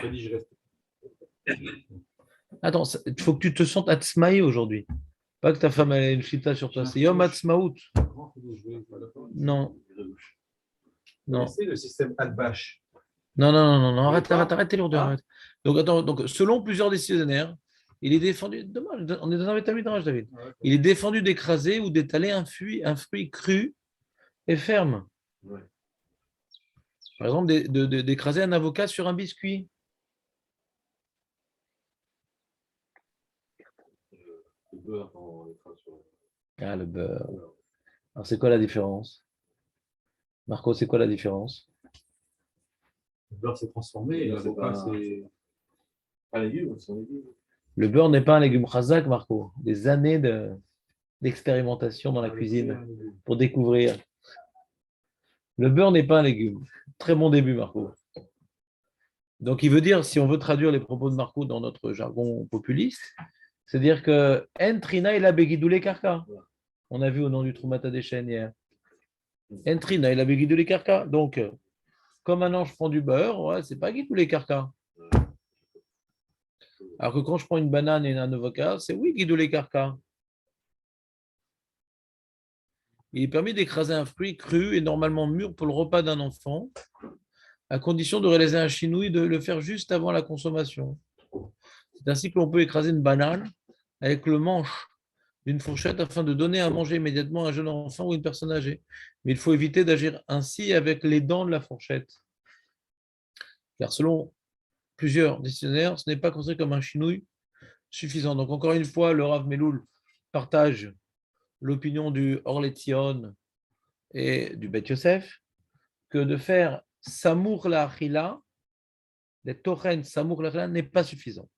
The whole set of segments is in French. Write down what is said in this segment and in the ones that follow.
te dis, je reste. Attends, il faut que tu te sentes atzmaï aujourd'hui. Pas que ta femme ait une chita sur toi. C'est Yom Atzmaout. Non, non. C'est le système Albash. Non, non, non, non, non. Arrête, pas arrête, arrête tes lourdeurs. Ah. Arrête. Donc, attends, donc, selon plusieurs décisionnaires, il est défendu. Dommage, on est dans un métamétrage, David. Ah, Il est défendu d'écraser ou d'étaler un fruit cru et ferme. ouais. Par exemple, d'écraser un avocat sur un biscuit. Le beurre dans les trains sur. Ah, le beurre. Alors, c'est quoi la différence? Marco, c'est quoi la différence? Le beurre s'est transformé et l'avocat, c'est. Pas légumes, c'est un légume. Le beurre n'est pas un légume chazak, Marco. Des années d'expérimentation dans la cuisine pour découvrir. Le beurre n'est pas un légume. Très bon début, Marco. Donc, il veut dire, si on veut traduire les propos de Marco dans notre jargon populiste, c'est dire que Entrina il a begidoulé karka. On a vu au nom du Troumata des Chênes hier. Entrina il a begidoulé karka. Donc, comme maintenant je prends du beurre, ouais, c'est pas guidoulé karka. Alors que quand je prends une banane et un avocat, c'est oui guidoulé karka. Il est permis d'écraser un fruit cru et normalement mûr pour le repas d'un enfant, à condition de réaliser un chinouille, de le faire juste avant la consommation. C'est ainsi que l'on peut écraser une banane avec le manche d'une fourchette afin de donner à manger immédiatement à un jeune enfant ou une personne âgée. Mais il faut éviter d'agir ainsi avec les dents de la fourchette. Car selon plusieurs décisionnaires, ce n'est pas considéré comme un chinouille suffisant. Donc encore une fois, le Rav Meloul partage l'opinion du Orletzion et du Bet Yosef que de faire Samour la Achila, les Tochen Samour la Achila n'est pas suffisant.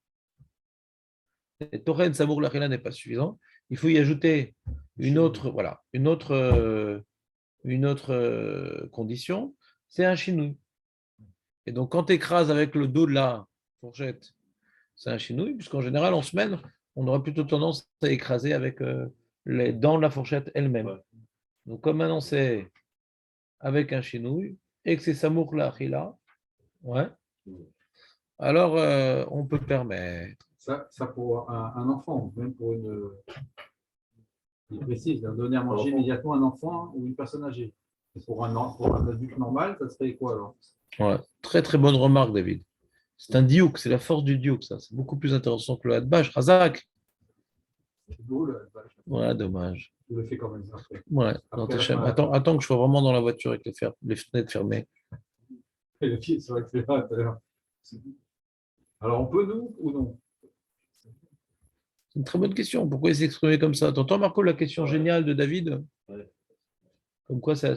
Les Tochen Samour la Achila n'est pas suffisant. Il faut y ajouter une autre condition, c'est un chinouille. Et donc, quand tu écrases avec le dos de la fourchette, c'est un chinouille, puisqu'en général, en semaine, on aura plutôt tendance à écraser avec les dents de la fourchette elle-même. Ouais. Donc, comme maintenant c'est avec un chinouille et que c'est Samour la Achila, ouais, alors on peut permettre. Ça pour un enfant, même pour une. Il précise, donner à manger immédiatement à un enfant ou une personne âgée. Et pour un adulte normal, ça serait quoi alors? Ouais. Très très bonne remarque, David. C'est un diouk, c'est la force du diouk, ça. C'est beaucoup plus intéressant que le hadbash. Razak. C'est beau le hadbash. Ouais, dommage. Je le fais quand même après. Ouais. Attends que je sois vraiment dans la voiture avec les fenêtres fermées. Et le pied, c'est vrai que c'est là tout à l'heure. Alors on peut nous ou non? C'est une très bonne question. Pourquoi il s'exprimait comme ça? T'entends, Marco, la question géniale de David? Ouais. Comme quoi ça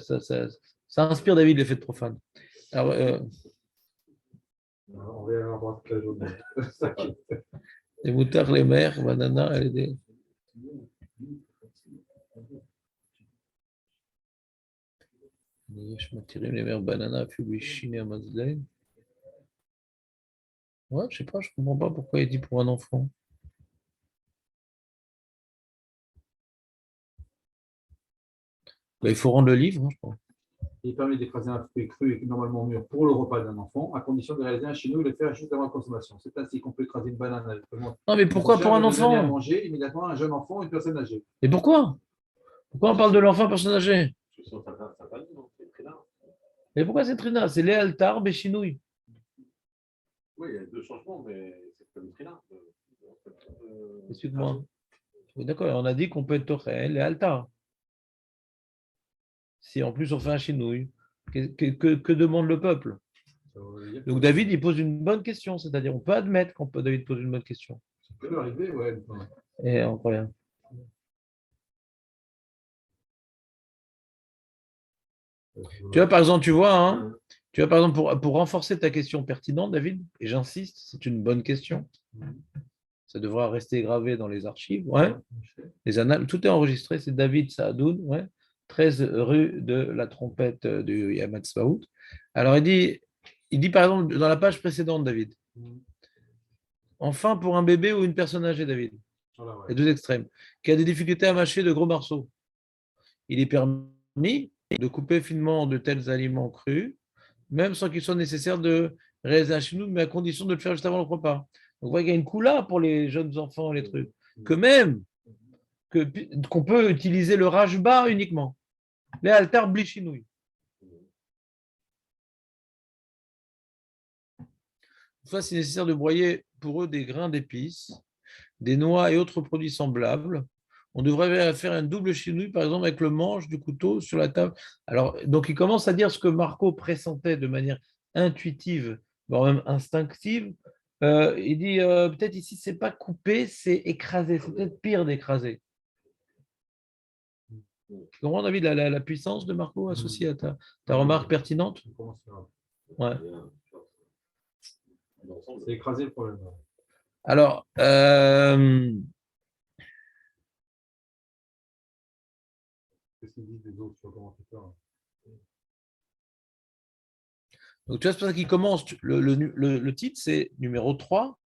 inspire David l'effet de profane. Alors, on va y avoir droit toute la journée. les moutards, les mers, banana, les... Je m'attirais les mers, banana, fubuishine et amazlaine. Ouais, je sais pas, je comprends pas pourquoi il dit pour un enfant. Il faut rendre le livre, je crois. Il permet d'écraser un fruit cru et normalement mûr pour le repas d'un enfant, à condition de réaliser un chinouille et le faire juste avant la consommation. C'est ainsi qu'on peut écraser une banane avec le monde. Non, mais pourquoi pour un enfant? À manger immédiatement à un jeune enfant ou une personne âgée. Et pourquoi? Pourquoi on parle de l'enfant personne âgée? Et pourquoi c'est Trina? C'est Léaltar, Béchinouille. Oui, il y a deux changements, mais c'est comme Trina. Explique-moi. Oui, d'accord, on a dit qu'on peut être Tochel et Altar. Si en plus on fait un chinouille, que demande le peuple? Donc David, il pose une bonne question, c'est-à-dire on peut admettre qu'on peut David pose une bonne question. Ça peut arriver, ouais. Et incroyable. Tu vois, par exemple, tu vois, par exemple, pour renforcer ta question pertinente, David, et j'insiste, c'est une bonne question. Ça devra rester gravé dans les archives. Ouais. Les annales, tout est enregistré, c'est David Saadoun, ouais, 13 rue de la trompette du Yamatsvaout. Alors il dit par exemple dans la page précédente, David, enfin pour un bébé ou une personne âgée, David, les deux extrêmes, qui a des difficultés à mâcher de gros morceaux, il est permis de couper finement de tels aliments crus, même sans qu'il soit nécessaire de réaliser un chinoui, mais à condition de le faire juste avant le repas. Donc, vous voyez qu'il y a une coula pour les jeunes enfants, les trucs. Que même, qu'on peut utiliser le rajba uniquement. Les altars bli chinoui. Soit c'est nécessaire de broyer pour eux des grains d'épices, des noix et autres produits semblables. On devrait faire un double chinouille, par exemple, avec le manche du couteau sur la table. Alors, donc, il commence à dire ce que Marco pressentait de manière intuitive, voire même instinctive. Il dit peut-être ici, c'est pas couper, c'est écraser. C'est peut-être pire d'écraser. Tu comprends, David, la puissance de Marco associée à ta remarque pertinente? Ouais. C'est écraser le problème. Alors, Qu'est-ce qu'ils disent les autres sur comment faire? donc, tu vois, c'est pour ça qu'il commence. Le titre, c'est numéro 3,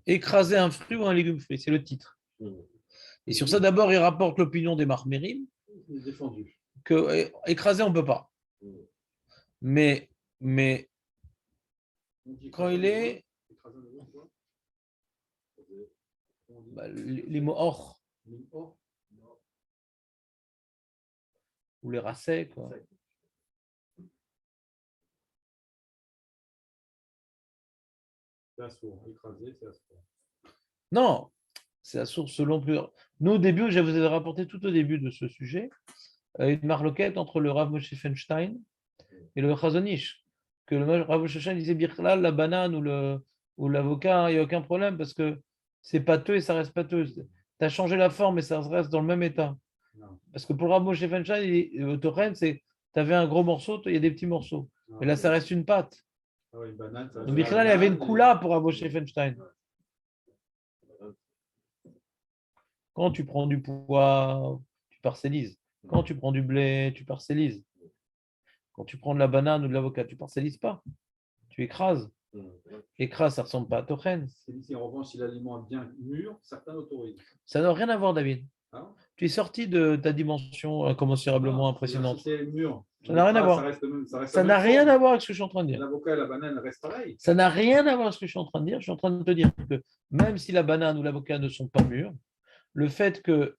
écraser un fruit ou un légume frit. C'est le titre. Et sur ça, d'abord, il rapporte l'opinion des Marmérim que écraser, on ne peut pas. Mais quand il est. Les mots or. Ou les racets, quoi. C'est assourd. Écraser, c'est assourd. Non, c'est assourd selon plus. Nous, au début, je vous ai rapporté tout au début de ce sujet une marloquette entre le Rav Moshe Feinstein et le Chazonish. Que le Rav Moshe Feinstein disait Birklal, la banane ou l'avocat, il n'y a aucun problème parce que c'est pâteux et ça reste pâteux. Tu as changé la forme et ça reste dans le même état. Non. Parce que pour le Rav Moshe Feinstein, au Tochen, c'est tu avais un gros morceau, il y a des petits morceaux. Non, et là, ça reste une pâte. Ah oui, banane, donc Birklal, il y avait une coula pour Rav Moshe Feinstein. Quand tu prends du pois, tu parcellises. Quand tu prends du blé, tu parcellises. Quand tu prends de la banane ou de l'avocat, tu parcellises pas. Tu écrases. Écrase, ça ne ressemble pas à tochen. Si en revanche, si l'aliment est bien mûr, certains autorisent. Ça n'a rien à voir, David. Ah, tu es sorti de ta dimension incommensurablement impressionnante. Si c'est mûr. Ça n'a rien à voir. Ça n'a rien à voir avec ce que je suis en train de dire. L'avocat et la banane restent pareils. Ça n'a rien à voir avec ce que je suis en train de dire. Je suis en train de te dire que même si la banane ou l'avocat ne sont pas mûrs, le fait que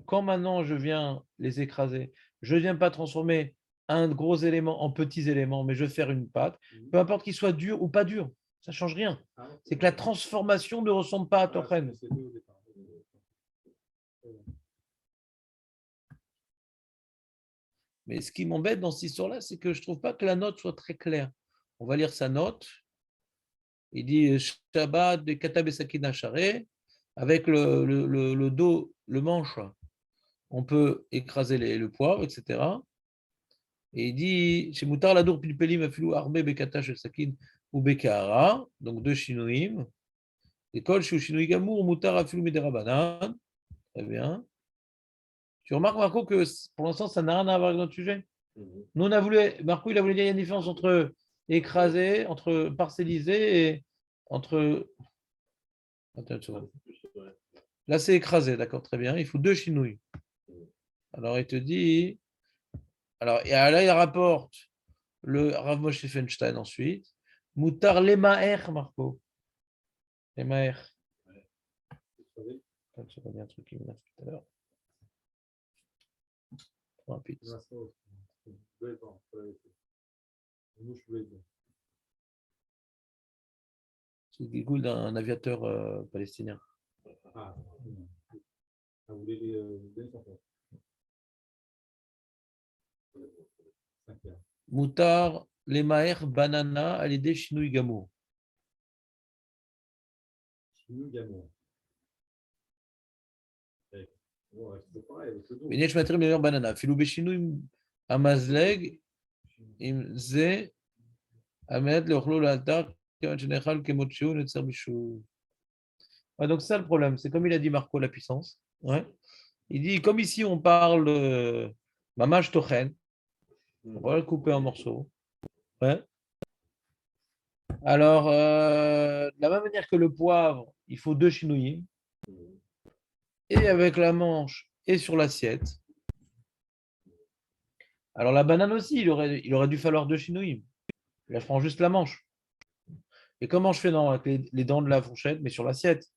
quand maintenant je viens les écraser, je ne viens pas transformer un gros élément en petits éléments, mais je vais faire une pâte, peu importe qu'il soit dur ou pas dur, ça ne change rien. C'est que la transformation ne ressemble pas à tochen. Mais ce qui m'embête dans cette histoire-là, c'est que je ne trouve pas que la note soit très claire. On va lire sa note. Il dit Shabbat de Katab et Sakina Share, avec le dos, le manche, on peut écraser le poivre, etc. Et il dit chez Moutar Ladour Pilpelim Afilou Arbe Bekata Shel Sakin ou Bekahara, donc deux Shinouim. L'école chez Shinouim Gamour, Moutar Afilou Miderabanan. Très bien. Tu remarques, Marco, que pour l'instant, ça n'a rien à voir avec notre sujet. Nous, on a voulu, Marco, il a voulu dire qu'il y a une différence entre écraser, entre parcelliser et entre. Attends une seconde. Là, c'est écrasé, d'accord, très bien. Il faut deux chinouilles. Alors, il te dit. Alors, et là, il rapporte le Rav Moshe Feinstein ensuite. Moutar Lemaer, Marco. Lemaer. Je vais dire un truc qui m'énerve tout à l'heure. Trop rapide. C'est le goût d'un aviateur palestinien. Ah, vous voulez les Moutar, Lemaer, Banana, Alidé, Chinouï, Gamour. Chinouï, Gamour. Benech Matrim, meilleur banana. Filoube Chinouï, Amazleg, Imze, Ahmed, le Ochlo, l'Altar, en général, Kemotchou, le Tserbichou. Donc, c'est ça le problème. C'est comme il a dit Marco, la puissance. Ouais. Il dit, comme ici, on parle Mamash Tochen, on va le couper en morceaux. Ouais. Alors, de la même manière que le poivre, il faut deux chinouilles, et avec la manche et sur l'assiette. Alors, la banane aussi, il aurait dû falloir deux chinouilles. Là, je prends juste la manche. Et comment je fais avec les dents de la fourchette, mais sur l'assiette?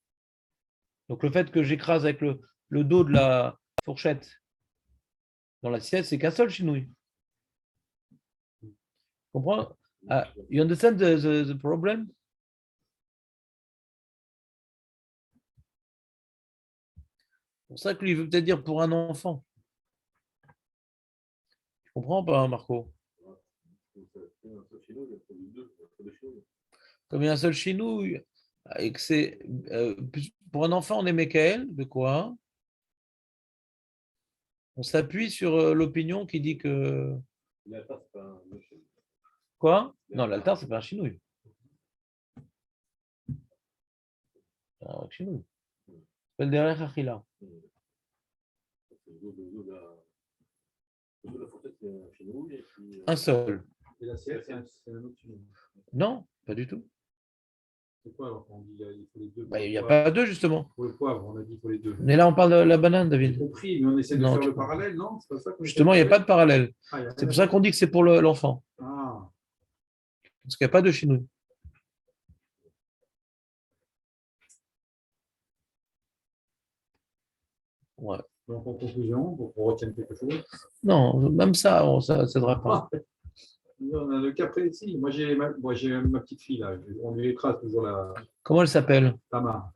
Donc, le fait que j'écrase avec le dos de la fourchette dans l'assiette, c'est qu'un seul chinouille. Tu comprends? You understand the problem? C'est pour ça que lui veut peut-être dire pour un enfant. Tu comprends pas, Marco? Comme il y a un seul chinouille, et que c'est pour un enfant, on est Mekaël, de quoi? On s'appuie sur l'opinion qui dit que. Quoi? Non, l'altar, c'est pas un chinouille. C'est un chinouille. Ça s'appelle derrière Achila. Un seul. Et l'assiette, c'est un autre chinouille. Non, pas du tout. C'est quoi alors on dit il faut les deux? Il n'y a pas deux, justement. Pour le poivre, on a dit il faut les deux. Mais là, on parle de la banane, J'ai David. compris, mais on essaie de Non, faire tu le comprends. parallèle, non? C'est pas ça qu'on Justement, il n'y a pas de parallèle. Ah, il y a C'est rien pour à ça faire. qu'on dit que c'est pour l'enfant. Ah, Parce qu'il n'y a pas de chinouille. Ouais. donc en conclusion, pour qu'on retienne quelque chose. Non, même ça, ça ne s'aidera pas. On a le cas précis. Moi, j'ai ma petite fille là. On lui écrase toujours la Comment elle s'appelle? Tamar.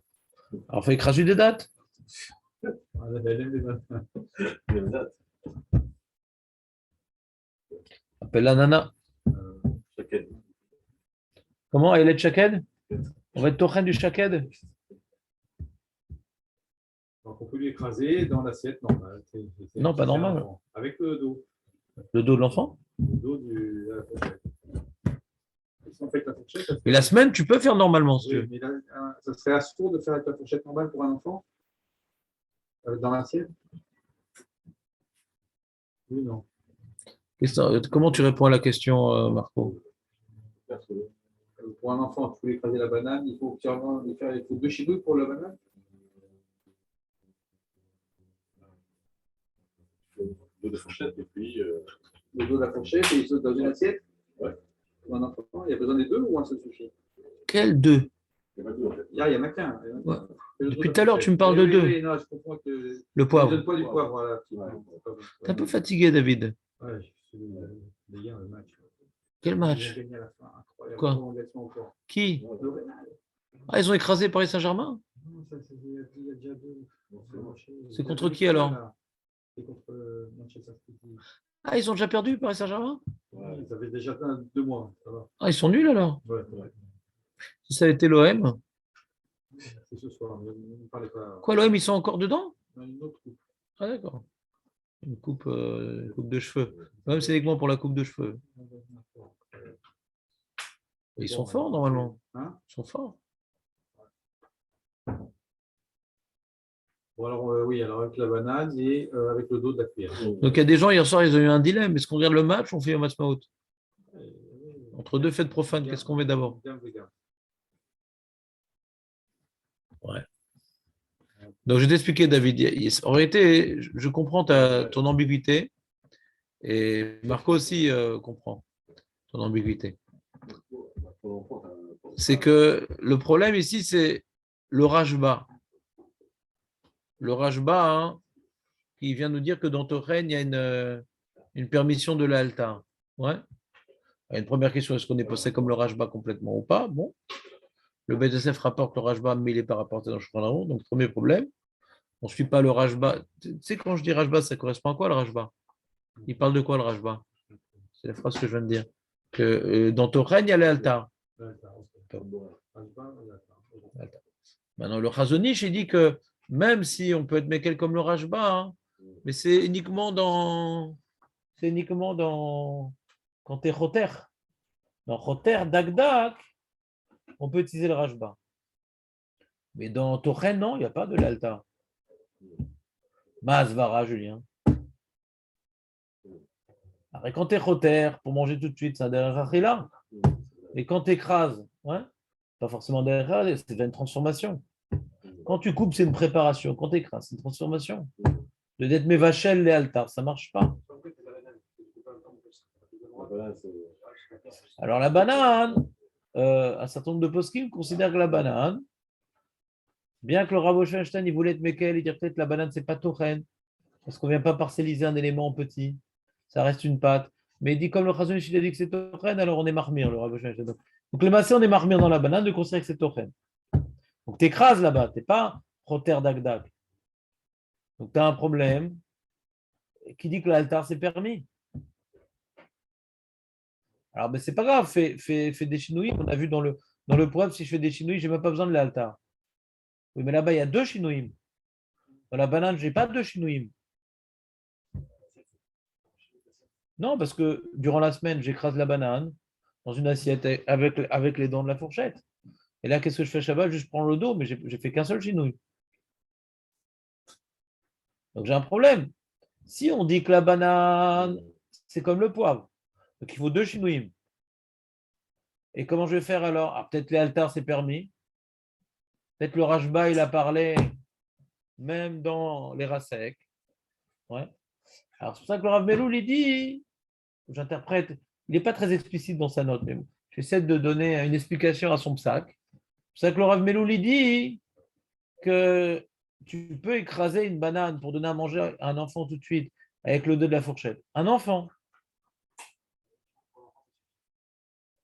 Alors, faut écraser des dates. Elle aime les dates. Appelle la nana. Comment? Elle est de Shaked? On va être Tochen du Shaked? Donc, on peut lui écraser dans l'assiette normale. Non, pas normal. Avec le dos. Le dos de l'enfant? Le dos de la fourchette. Si on fait avec la fourchette, Et la semaine, tu peux faire normalement, si tu oui, veux. mais là, ça serait assourd de faire avec la fourchette normale pour un enfant dans l'assiette? Oui, non. Comment tu réponds à la question, Marco? Pour un enfant, tu peux écraser la banane, il faut deux chibouilles pour la banane? Dos de fourchette et puis. Le dos de la fourchette et il saute dans une assiette? Ouais. Pour un enfant, il y a besoin des deux ou un seul suffit? Quel deux? Il y en a deux en fait. Il y en a qu'un. Ouais. Le dos Depuis de tout à l'heure, la tu me parles de fourchette. deux. Oui, non, je comprends que. Le Ne poivre. donne pas du poivre, voilà. T'es un peu fatigué, David. Ouais, je suis les gars, le match. Quel Ils ont match? gagné à la fin. Incroyable. Quoi? Prolongation encore. Qui? Le Real. Ah, ils ont écrasé Paris Saint-Germain? Non, ça, il y a déjà deux. C'est contre qui, alors? C'est contre Manchester City. Ah, ils ont déjà perdu Paris Saint-Germain? Ouais, ça fait déjà 2 mois. Ça va. Ah, ils sont nuls alors? Ouais. Si ça a été l'OM. C'est ce soir. Ne parlez pas. Quoi, l'OM, ils sont encore dedans? Une autre coupe. Ah, d'accord. Une coupe de cheveux. Même c'est uniquement pour la coupe de cheveux. Ils sont forts, normalement. Hein? Ils sont forts. Bon, alors, oui, alors avec la banane et avec le dos de la cuillère. Donc, il y a des gens, hier soir, ils ont eu un dilemme. Est-ce qu'on regarde le match ou on fait un match out? Entre deux fêtes profanes, qu'est-ce qu'on met d'abord? Ouais. Donc, je vais t'expliquer, David. En réalité, je comprends ton ambiguïté. Et Marco aussi comprend ton ambiguïté. C'est que le problème ici, c'est le rajba. Le rajba, hein, qui vient nous dire que dans Tochen, il y a une permission de l'altar. Ouais. Il y a une première question, est-ce qu'on est passé comme le rajba complètement ou pas? Bon. Le BDSF rapporte le rajba, mais il n'est pas rapporté dans le Shulchan. Donc, premier problème. On ne suit pas le rajba. Tu sais, quand je dis rajba, ça correspond à quoi le rajba? Il parle de quoi le rajba? C'est la phrase que je viens de dire. Que dans Tochen, il y a l'altar. Maintenant, le Chazonish, il dit que même si on peut être Mekel comme le Rajba, hein, mais c'est uniquement dans. Quand tu es Choter. Dans Choter, Dagdak, on peut utiliser le Rajba. Mais dans Tochen, non, il n'y a pas de l'altar. Mazvara, Julien. Après, quand tu es Choter, pour manger tout de suite, c'est un derrière Achila. Et quand tu écrases, ouais, pas forcément derrière, c'est une transformation. Quand tu coupes, c'est une préparation. Quand tu écrases, c'est une transformation. De d'être mes vachelles, les altars, ça ne marche pas. Alors la banane, un certain nombre de poskim considèrent que la banane, bien que le Rav Weinstein, il voulait être Mekel, il dit peut-être la banane, c'est pas Tochen, parce qu'on ne vient pas parcelliser un élément en petit, ça reste une pâte. Mais il dit comme le Chazon Ish, il a dit que c'est Tochen, alors on est marmire, le Rav Weinstein. Donc le massé, on est marmire dans la banane de considérer que c'est Tochen. Donc tu écrases là-bas, tu n'es pas Roter d'Agdag. Donc tu as un problème qui dit que l'altar c'est permis. Alors, ben, c'est pas grave, fais des chinouïs. On a vu dans le poème, si je fais des chinouïs, je n'ai même pas besoin de l'altar. Oui, mais là-bas, il y a 2 chinouïs. Dans la banane, je n'ai pas 2 chinouïs. Non, parce que durant la semaine, j'écrase la banane dans une assiette avec les dents de la fourchette. Et là, qu'est-ce que je fais Shabbat? Je prends le dos, mais j'ai fait qu'un seul chinouï. Donc j'ai un problème. Si on dit que la banane, c'est comme le poivre, donc il faut 2 chinouïs. Et comment je vais faire alors? Ah, peut-être les altars, c'est permis. Peut-être le Rashba, il a parlé même dans les Rasek. Ouais. Alors c'est pour ça que le Rav Meloul, il dit, j'interprète, il n'est pas très explicite dans sa note, mais j'essaie de donner une explication à son psaque. C'est pour ça que le Rav Meloul, il dit que tu peux écraser une banane pour donner à manger à un enfant tout de suite avec le dos de la fourchette. Un enfant.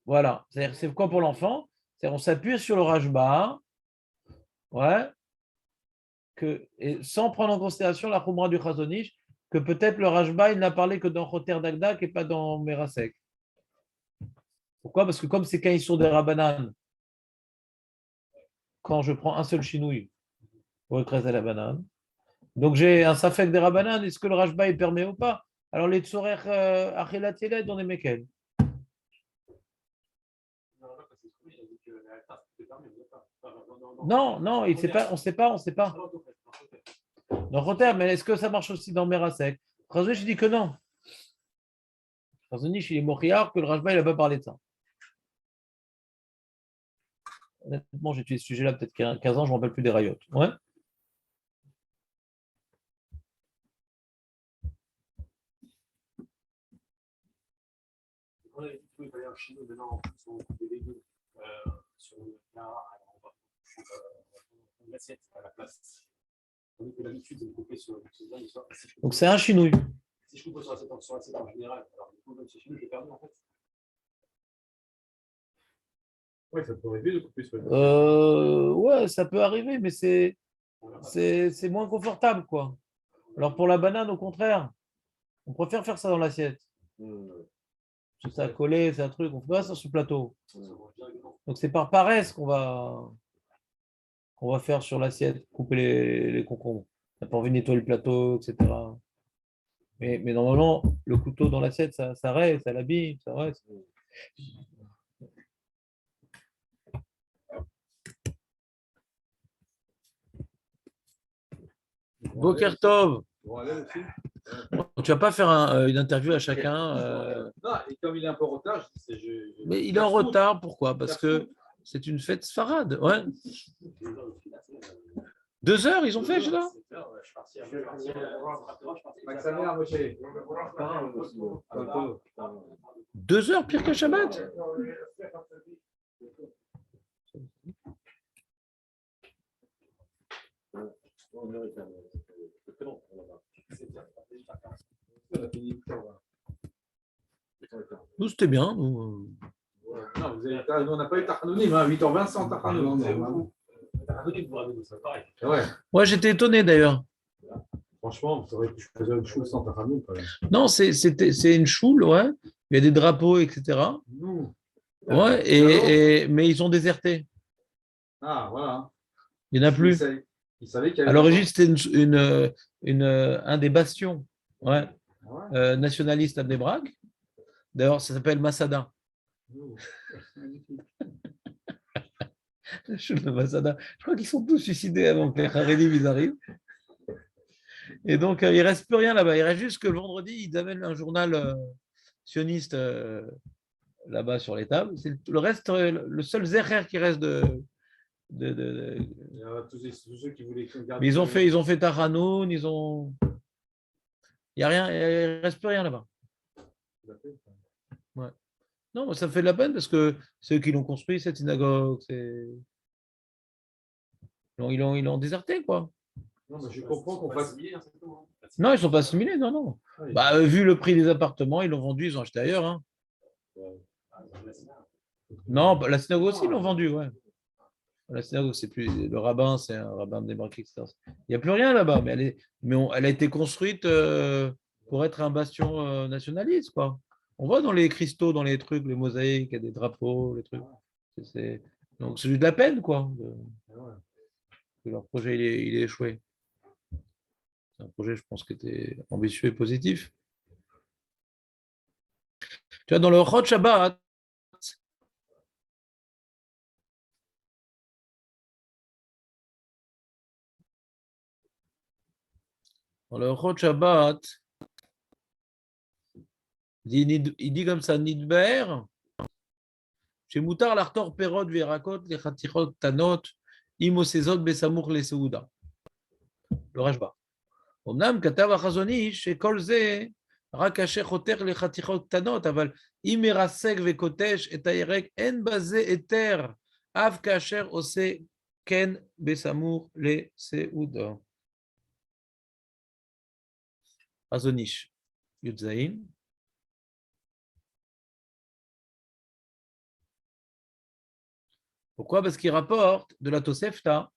Voilà. C'est quoi pour l'enfant? C'est-à-dire on s'appuie sur le Rashba, ouais, et sans prendre en considération la Khumra du Chazonish, que peut-être le Rashba, il n'a parlé que dans Choter Dagdak et pas dans Merasek. Pourquoi? Parce que comme c'est quand ils sont des Rabanan, quand je prends un seul chinouille pour écraser la banane, donc j'ai un safek des Rabanan, est-ce que le Rashba il permet ou pas? Alors les Tzorer Achelat Yeled, on est Mekel. Non, non, il sait pas, on ne sait pas. Dans Choter, mais est-ce que ça marche aussi dans Merasek? Chazonish, il dit que non. Chazonish, il est mochiar que le Rashba, il n'a pas parlé de ça. Honnêtement, j'ai étudié ce sujet-là peut-être 15 ans, je ne me rappelle plus des rayottes. Ouais. On avait dit qu'il fallait un chino maintenant en plus on coupe des légumes sur le plat, alors on va prendre l'assiette à la place. Tandis que l'habitude c'est de couper sur le soir. Donc c'est un chinouille. Si je coupe sur l'assiette en général, alors du coup même si je j'ai perdu en fait. Oui, ça peut arriver de couper sur les Ouais, ça peut arriver, mais c'est moins confortable, quoi. Alors pour la banane, au contraire, on préfère faire ça dans l'assiette. C'est ça collé, c'est un truc, on fait pas ça sur le plateau. Donc c'est par paresse qu'on va faire sur l'assiette, couper les concombres. On n'a pas envie de nettoyer le plateau, etc. Mais normalement, le couteau dans l'assiette, ça reste, ça l'abîme, ça reste. Boker Tov. Bon, allez, aussi. Tu vas pas faire une interview à chacun. Non, et comme il est un peu en retard, Mais il est en retard, pourquoi? Parce que c'est une fête sfarade. Ouais. 2 heures, ils ont fait, là? 2 heures, pire qu'un Shabbat. Nous, c'était bien. Non, on n'a pas eu Tachanounim, 8h20 sans Tachanounim. Ouais. Ouais, j'étais étonné d'ailleurs. Franchement, c'est vrai que je faisais une choule sans Tachanounim quand même. Non, c'est une choule, ouais. Il y a des drapeaux, etc. Ouais, mais ils ont déserté. Ah, voilà. Il n'y en a plus. Ils savaient qu'il y avait. À l'origine, c'était un des bastions, ouais, nationaliste à Bnei-Brak. D'ailleurs, ça s'appelle Masada. Je crois qu'ils sont tous suicidés avant que les Haredim ils arrivent. Et donc, il ne reste plus rien là-bas. Il reste juste que le vendredi, ils amènent un journal sioniste là-bas sur les tables. C'est le reste, le seul zéher qui reste Il y a tous ceux qui voulaient mais ils ont fait Tachanoun, ils ont. Il n'y a rien, il ne reste plus rien là-bas. Ouais. Non, moi, ça me fait de la peine parce que c'est eux qui l'ont construit, cette synagogue. Ils l'ont déserté, quoi. Non, mais je comprends qu'on fasse. Non, ils ne sont pas assimilés, non, non. Bah, vu le prix des appartements, ils l'ont vendu, ils ont acheté ailleurs. Hein. Non, bah, la synagogue aussi, ils l'ont vendu, ouais. La synagogue, c'est plus. Le rabbin, c'est un rabbin débarqué, etc. Il n'y a plus rien là-bas, mais elle a été construite pour être un bastion nationaliste, quoi. On voit dans les cristaux, dans les trucs, les mosaïques, il y a des drapeaux, les trucs. C'est- Donc, c'est de la peine, quoi, que leur projet il est échoué. C'est un projet, je pense, qui était ambitieux et positif. Tu vois, dans le Chod Shabbat, dans le Chod Shabbat, il dit comme ça, Nidber, chez Moutar, l'Artor, Perot, Virakot, les Khatichot, Tanot, Imosezot, Besamour, les Seouda. Le Rashba. אמנם כתב החזון איש שכל זה רק כאשר חותך לחתיכות קטנות, אבל אם מרסק וקוטש את הירק, אין בזה היתר, אף כאשר עושה כן בסמוך לסעודה. חזון איש, י"ז. Pourquoi? Parce qu'il rapporte de la Tosefta.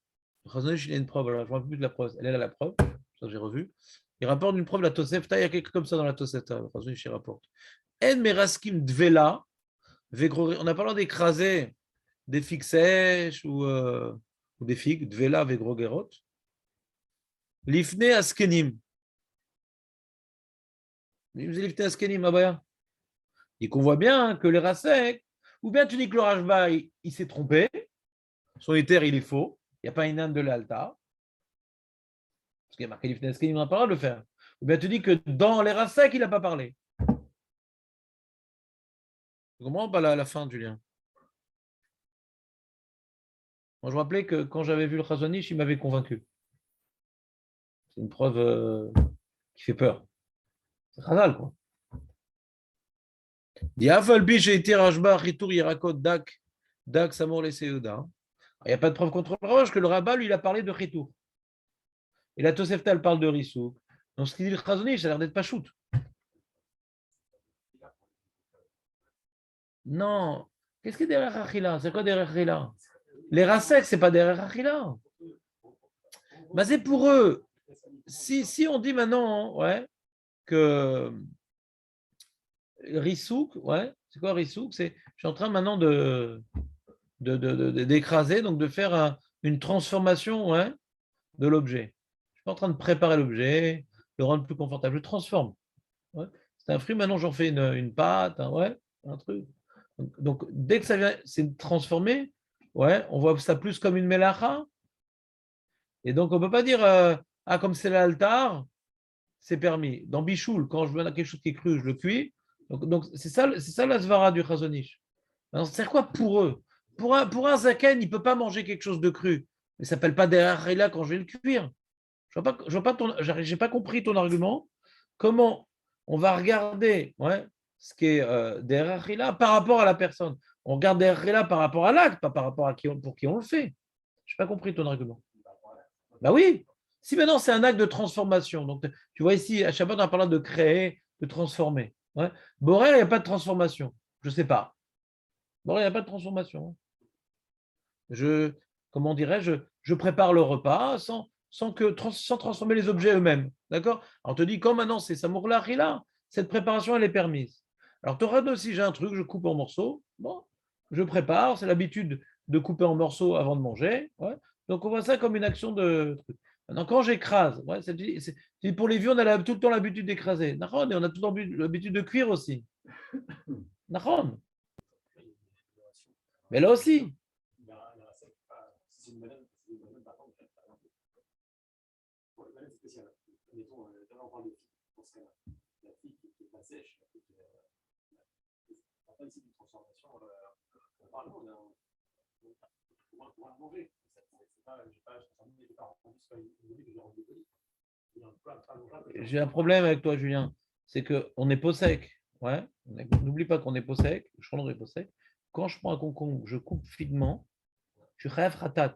Le Chazon Ish, il y a une preuve, alors je ne me rappelle plus de la preuve, elle est là la preuve, ça j'ai revu. Il rapporte une preuve de la Tosefta, il y a quelque chose comme ça dans la Tosefta, le Chazon Ish, il rapporte. En meraskim dvela, on n'a pas le droit d'écraser des figues sèches ou des figues, dvela vegrogerot. Lifne askenim. Lifne askenim, abaya. Et qu'on voit bien que les rasek, ou bien tu dis que le Rashba, il s'est trompé, son éther, il est faux, il n'y a pas une âne de l'alta, parce qu'il y a marqué Lifne askenim, on n'a pas le droit de le faire. Ou bien tu dis que dans les rasek, il n'a pas parlé. Tu comprends pas la fin, Julien? Moi, je me rappelais que quand j'avais vu le Chazonish, il m'avait convaincu. C'est une preuve qui fait peur. C'est Chazal, quoi. Il n'y a pas de preuve contre le Ravash que le rabbin, lui, il a parlé de Ritour. Et la Tosefta, elle parle de Rissouk. Donc, ce qu'il dit le Chazonish, ça a l'air d'être pas shoot. Non. Qu'est-ce que derrière Achila? C'est quoi derrière Achila? Les Rasek, c'est pas derrière Achila. Mais c'est pour eux. Si on dit maintenant, ouais, que Rissouk, ouais, c'est quoi Rissouk? Je suis en train maintenant d'écraser, donc de faire une transformation, ouais, de l'objet. Je suis pas en train de préparer l'objet, le rendre plus confortable. Je transforme. Ouais. C'est un fruit, maintenant j'en fais une pâte, ouais, un truc. Donc, dès que ça vient, c'est transformé, ouais, on voit ça plus comme une mélacha. Et donc on ne peut pas dire, comme c'est l'altar, c'est permis. Dans Bichoul, quand je veux quelque chose qui est cru, je le cuis. Donc c'est ça la svara du chazonish. Alors, c'est quoi pour eux? Pour un zaken, il ne peut pas manger quelque chose de cru. Mais ça ne s'appelle pas des là quand je vais le cuire. Je vois pas j'ai pas compris ton argument. Comment on va regarder, ouais, ce qui est des là par rapport à la personne? On regarde des là par rapport à l'acte, pas par rapport à pour qui on le fait. Je n'ai pas compris ton argument. Bah oui, si maintenant c'est un acte de transformation, donc tu vois ici, à Shabbat, on a parlé de créer, de transformer. Ouais. Borel, il n'y a pas de transformation. Je ne sais pas. Borel, il n'y a pas de transformation. Comment dirais-je, je prépare le repas sans transformer les objets eux-mêmes. D'accord? Alors on te dit, quand maintenant c'est Samourla Rila, cette préparation, elle est permise. Alors tu auras aussi, j'ai un truc, je coupe en morceaux. Bon, je prépare, c'est l'habitude de couper en morceaux avant de manger. Ouais. Donc on voit ça comme une action de truc. Maintenant, quand j'écrase, ouais, pour les vieux, on a tout le temps l'habitude d'écraser. Et on a tout le temps l'habitude de cuire aussi. Mais là aussi, C'est une banane par contre, pour une banane spéciale. Mettons, on parle de fille, dans ce cas-là. La fille qui est pas sèche, la fille qui on parle ici d'une transformation, on parle, on va la manger. C'est pas, j'ai pas rendu, c'est pas une idée que j'ai rendu poli. j'ai un problème avec toi, Julien. C'est qu'on est possèque. Ouais, n'oublie pas qu'on est possèque, je prends le possèque. Quand je prends un concombre, je coupe finement, je rêve ratat.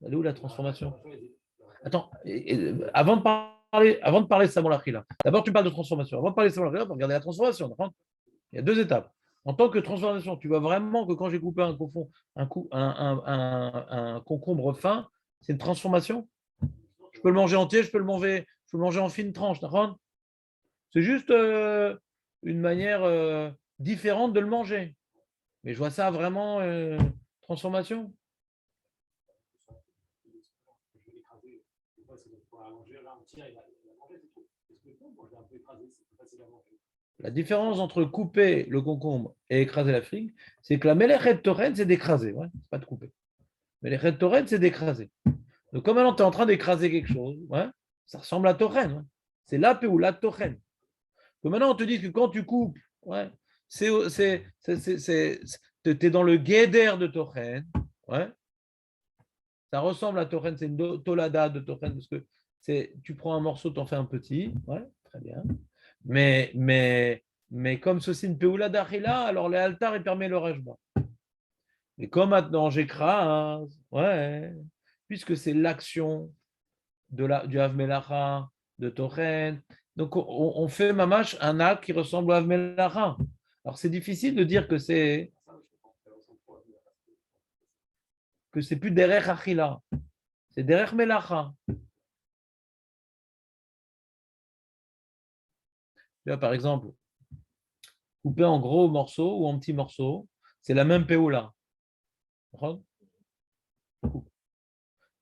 Elle est où la transformation? Attends, avant de parler de Samon Lachila, d'abord tu parles de transformation. Avant de parler de Samon Lachila, on va regarder la transformation. D'accord. Il y a deux étapes. En tant que transformation, tu vois vraiment que quand j'ai coupé un concombre fin, c'est une transformation. Je peux le manger entier, je peux le manger en fines tranches. D'accord. C'est juste une manière différente de le manger. Mais je vois ça vraiment transformation. Je vais l'écraser. Des fois, c'est pour la manger. Là, on tire, il va manger, c'est tout. Parce que moi, je l'ai un peu écrasé, c'est plus facile à manger. La différence entre couper le concombre et écraser la figue, c'est que la melechet torren, c'est d'écraser. Ouais, c'est pas de couper. Melechet torren, c'est d'écraser. Donc, comme maintenant tu es en train d'écraser quelque chose, ouais, ça ressemble à torren. Ouais. C'est la ou la torren. Donc maintenant, on te dit que quand tu coupes, ouais, tu es dans le guéder de torren. Ouais. Ça ressemble à torren, c'est une tolada de torren, parce que tu prends un morceau, tu en fais un petit. Ouais, très bien. Mais comme ceci une peoula d'achila, alors les altars, il permet le rajba. Et comme maintenant j'écrase, ouais, puisque c'est l'action du Avmelacha, de Tochen, donc on fait mamash un acte qui ressemble au Avmelacha. Alors c'est difficile de dire que c'est plus derech achila, c'est derech melacha. Par exemple, couper en gros morceaux ou en petits morceaux, c'est la même peoula.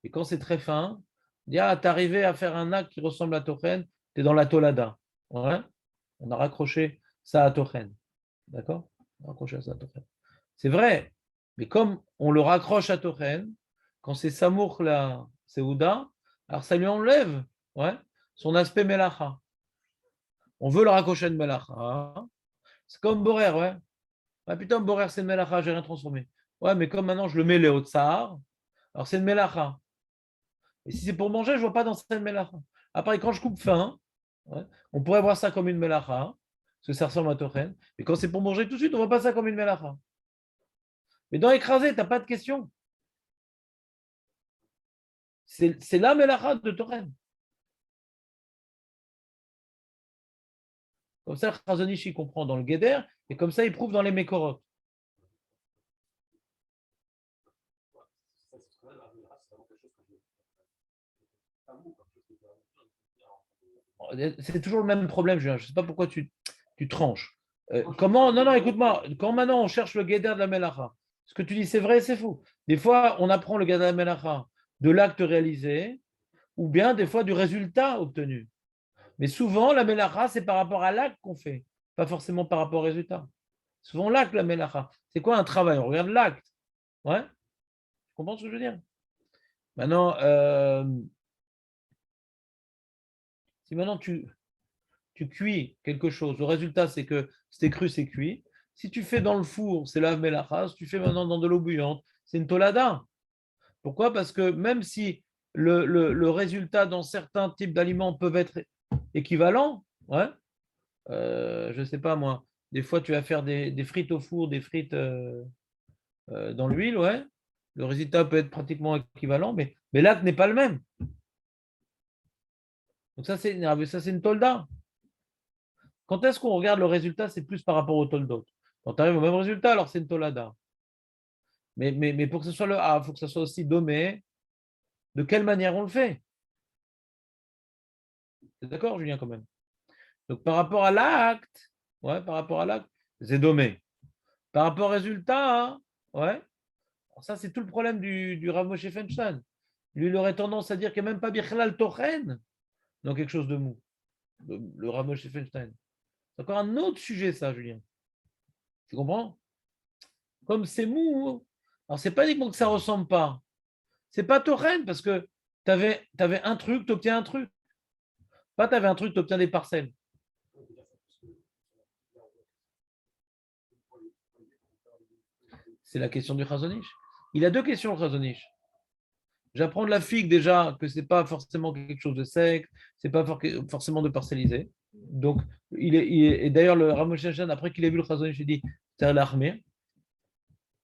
Et quand c'est très fin, tu es arrivé à faire un acte qui ressemble à Tochen, tu es dans la Tolada. Ouais. On a raccroché ça à Tochen. D'accord. On a raccroché ça à Tochen. C'est vrai, mais comme on le raccroche à Tochen, quand c'est Samour la Seouda, alors ça lui enlève son aspect Melacha. On veut le raccrocher de Melacha. C'est comme Borer, ouais. Ah putain, Borer, c'est une Melacha, j'ai rien transformé. Ouais, mais comme maintenant je le mets Léo Tsar, alors c'est une Melacha. Et si c'est pour manger, je ne vois pas dans cette melacha. Après, quand je coupe fin, on pourrait voir ça comme une melacha, parce que ça ressemble à tochen. Mais quand c'est pour manger tout de suite, on ne voit pas ça comme une melacha. Mais dans écraser, tu n'as pas de question. C'est la melacha de tochen. Comme ça, Chazonish, il comprend dans le Guéder, et comme ça, il prouve dans les Mekorot. C'est toujours le même problème, Julien. Je ne sais pas pourquoi tu tranches. Comment. Non, non, écoute-moi. Quand maintenant on cherche le Guéder de la Melacha, ce que tu dis, c'est vrai et c'est faux. Des fois, on apprend le Guéder de la Melacha de l'acte réalisé, ou bien des fois du résultat obtenu. Mais souvent, la Melacha, c'est par rapport à l'acte qu'on fait, pas forcément par rapport au résultat. Souvent, l'acte, la Melacha. C'est quoi un travail? On regarde l'acte. Ouais? Tu comprends ce que je veux dire? Maintenant, si maintenant tu cuis quelque chose, le résultat, c'est que c'est cru, c'est cuit. Si tu fais dans le four, c'est la Melacha. Si tu fais maintenant dans de l'eau bouillante, c'est une tolada. Pourquoi? Parce que même si le résultat dans certains types d'aliments peuvent être équivalents, ouais, je ne sais pas moi, des fois tu vas faire des frites au four, des frites dans l'huile, ouais, le résultat peut être pratiquement équivalent, mais l'acte n'est pas le même. Donc ça, c'est une tolda. Quand est-ce qu'on regarde le résultat, c'est plus par rapport au toldot. Quand tu arrives au même résultat, alors c'est une tolada. Mais pour que ce soit le A, il faut que ce soit aussi domé. De quelle manière on le fait? C'est d'accord, Julien, quand même. Donc par rapport à l'acte, c'est domé. Par rapport au résultat, ouais. Alors, ça, c'est tout le problème du Rav Moshe Feinstein. Lui, il aurait tendance à dire qu'il n'y a même pas Bichlal Tochen dans quelque chose de mou. Le Rav Moshe Feinstein. C'est encore un autre sujet, ça, Julien. Tu comprends? Comme c'est mou, alors c'est pas uniquement que ça ressemble pas. C'est pas Tochen parce que tu avais un truc, tu obtiens un truc. Pas tu avais un truc, tu obtiens des parcelles. C'est la question du Chazonish. Il a deux questions, le Chazonish. J'apprends de la figue déjà que ce n'est pas forcément quelque chose de sec, ce n'est pas forcément de parcelliser. Donc, et d'ailleurs, le Rav Moshe Hashan, après qu'il ait vu le Chazon Ish, il dit c'est l'armée.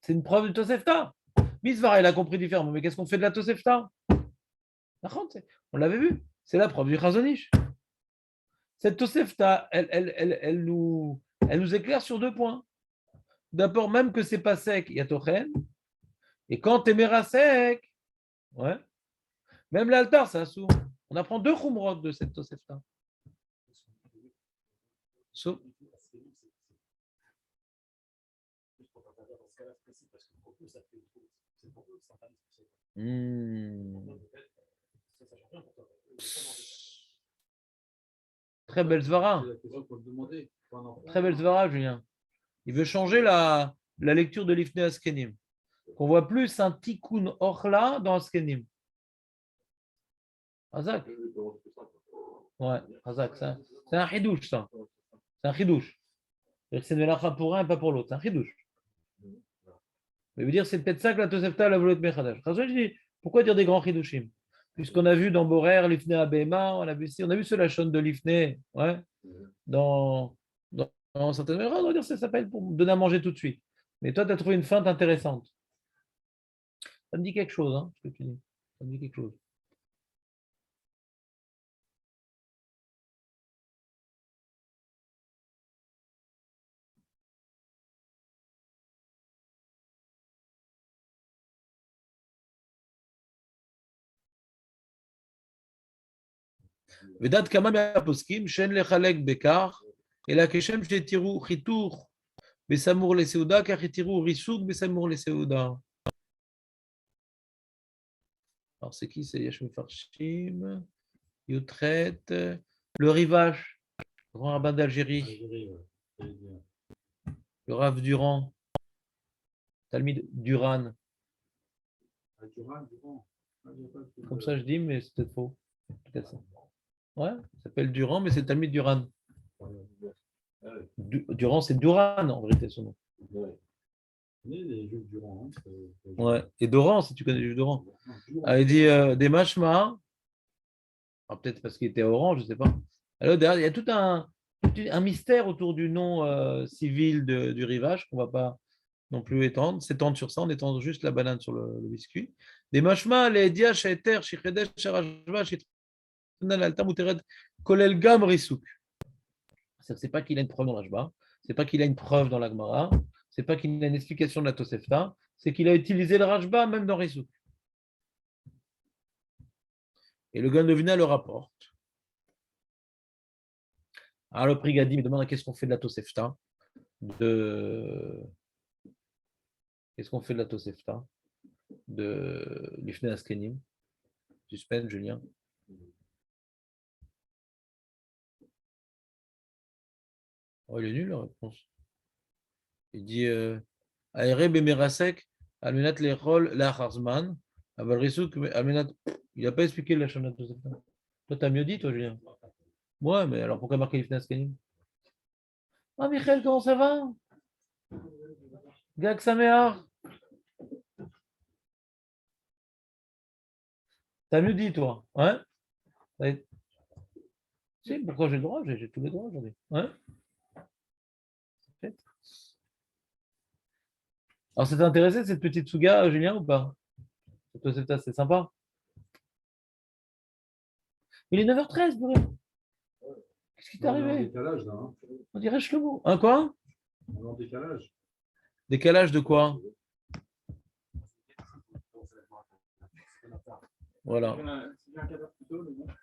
C'est une preuve de Tosefta. Misvara, il a compris différemment. Mais qu'est-ce qu'on fait de la Tosefta? On l'avait vu. C'est la preuve du Chazon Ish. Cette Tosefta, elle nous éclaire sur 2 points. D'abord, même que c'est pas sec, il y a Tochen. Et quand t'aimeras sec, ouais, même l'altar, c'est assourd. On apprend 2 khumrot de cette Tosefta. So, Très belle svara. C'est la question qu'on te demandait. Très belle svara, Julien. Il veut changer la lecture de l'Ifne Askenim. Qu'on voit plus un tikkun orla dans Askenim. Hazak. Ouais, Hazak. C'est un chidouche, ça. C'est un chidouche. C'est une melacha pour un et pas pour l'autre. C'est un chidouche. Mais veut dire, c'est peut-être ça que la Tosefta a voulu être Mechadash. Pourquoi dire des grands chidushim? Puisqu'on a vu dans Borer, l'Ifne Abema, on a vu ce lachon de l'Ifne, ouais, dans certaines manières, on va dire que ça s'appelle pour donner à manger tout de suite. Mais toi, tu as trouvé une feinte intéressante. Ça me dit quelque chose, hein, ce que tu dis. Ça me dit quelque chose. Vedat kama poskim, shen lechalek bekar, et la keshem shetiru chitour, besamour le seuda, car chitiru risouk, besamour le seuda. Alors, c'est qui? C'est Yashmi Farshim, Yotret, le Rivache, le grand rabbin d'Algérie, le Rav Durand, Talmid Duran. Comme ça, je dis, mais c'est peut-être faux. Peut-être ça. Ouais, il s'appelle Durand, mais c'est Talmid Duran. Durand, c'est Duran, en vérité, son nom. Ouais, et Doran, si tu connais les juifs Doran. Il dit des mashma, peut-être parce qu'il était orange, je ne sais pas. Alors, derrière, il y a tout un mystère autour du nom civil du rivage qu'on ne va pas non plus s'étendre sur ça, on étend juste la banane sur le biscuit. Des mashma, les dia, shaeter, shichedesh, sharajva, shitnan, altam, utered, kolel gam, risouk. C'est pas qu'il a une preuve dans l'Ashba, c'est pas qu'il a une preuve dans la Gemara, c'est pas qu'il a une explication de la Tosefta, c'est qu'il a utilisé le Rashba même dans Risouk. Et le Gandovina le rapporte. Alors le Prigadi me demande qu'est-ce qu'on fait de la Tosefta Qu'est-ce qu'on fait de la Tosefta de l'Ifne Askenim? Suspense, Julien. Oh, il est nul la réponse. Il dit Aere bemerasek almenat lechol lacharzman aval risouk almenat. Il n'a pas expliqué la Shana Tosefta. Toi, t'as mieux dit, toi, Julien. Ouais, mais alors pourquoi marquer l'Ifne Askenim? Ah, Michael, comment ça va? Gag Saméar. T'as mieux dit, toi. Hein? Ouais. Si, pourquoi j'ai le droit? J'ai tous les droits aujourd'hui. Hein? Alors, ça t'a intéressé cette petite Souga, Julien, ou pas? C'est sympa. Il est 9h13, bourré. Qu'est-ce qui t'est arrivé? On est en décalage, là. Hein. On dirait Shlomo. Un quoi? On est en décalage. Décalage de quoi? Voilà.